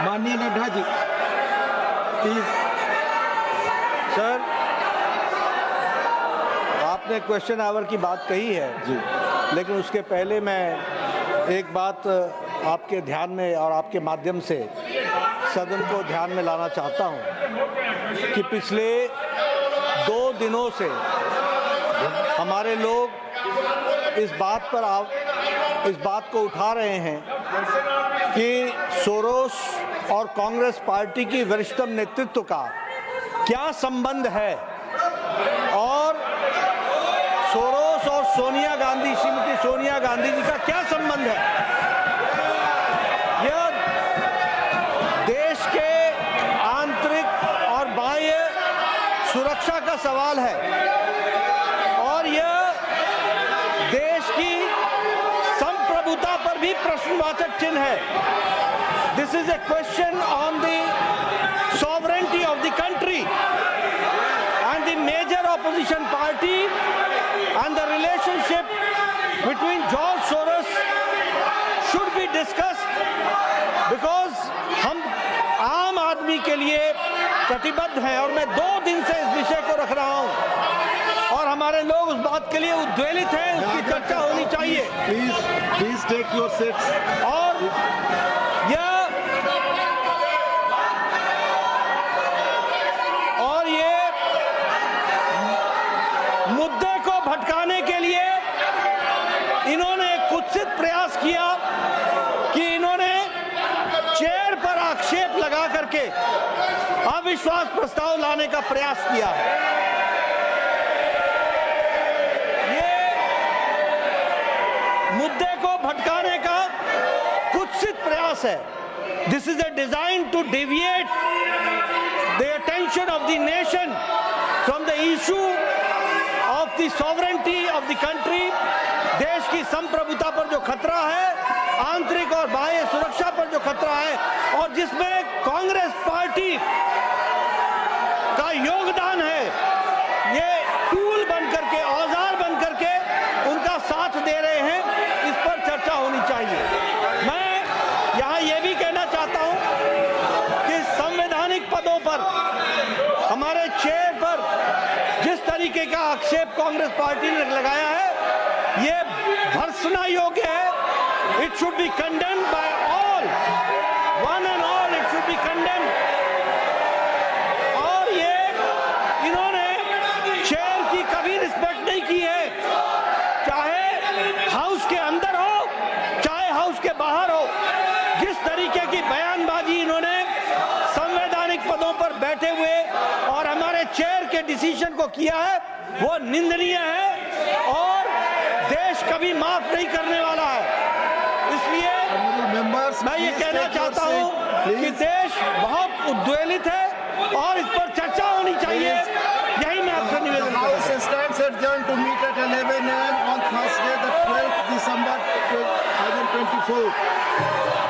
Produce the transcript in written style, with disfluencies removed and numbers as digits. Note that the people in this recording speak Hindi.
माननीय नड्डा जी प्लीज। सर, आपने क्वेश्चन आवर की बात कही है जी, लेकिन उसके पहले मैं एक बात आपके ध्यान में और आपके माध्यम से सदन को ध्यान में लाना चाहता हूं कि पिछले 2 दिनों से हमारे लोग इस बात को उठा रहे हैं कि सोरोस और कांग्रेस पार्टी की वरिष्ठतम नेतृत्व का क्या संबंध है और सोरोस और सोनिया गांधी, श्रीमती सोनिया गांधी जी का क्या संबंध है। यह देश के आंतरिक और बाह्य सुरक्षा का सवाल है और यह देश की संप्रभुता पर भी प्रश्नवाचक चिन्ह है। This is a question on the sovereignty of the country, and the major opposition party and the relationship between George Soros should be discussed, because हम आम आदमी के लिए कटिबद्ध हैं और मैं 2 दिन से इस विषय को रख रहा हूं और हमारे लोग उस बात के लिए उद्वेलित हैं, उसकी चर्चा होनी चाहिए। Please take your seats. और ये मुद्दे को भटकाने के लिए इन्होंने एक कुत्सित प्रयास किया कि इन्होंने चेयर पर आक्षेप लगा करके अविश्वास प्रस्ताव लाने का प्रयास किया है। ये मुद्दे को भटकाने का कुत्सित प्रयास है। This is a design to deviate the attention of the nation from the issue of the sovereignty of the country। देश की संप्रभुता पर जो खतरा है, आंतरिक और बाह्य सुरक्षा पर जो खतरा है और जिसमें कांग्रेस पार्टी का योगदान है, ये टूल बन करके, औजार बन करके उनका साथ दे रहे हैं, इस पर चर्चा होनी चाहिए। मैं यहाँ ये भी कहना चाहता हूँ कि संवैधानिक पदों पर हमारे चेयर पर जिस तरीके का आक्षेप कांग्रेस पार्टी ने लगाया है, ये भर्त्सना योग्य है। It should be condemned by all, one and all, it should be condemned. और ये इन्होंने चेयर की कभी रिस्पेक्ट नहीं की है, चाहे हाउस के अंदर हो चाहे हाउस के बाहर हो। जिस तरीके की बयानबाजी इन्होंने संवैधानिक पदों पर बैठे हुए और हमारे चेयर के डिसीजन को किया है, वो निंदनीय है और देश कभी माफ नहीं करने वाला है। इसलिए मैं ये कहना चाहता हूं कि देश बहुत उद्वेलित है और इस पर चर्चा होनी चाहिए। यही मैं आपसे निवेदन to meet at 11 AM on Thursday, the 12th December 2024.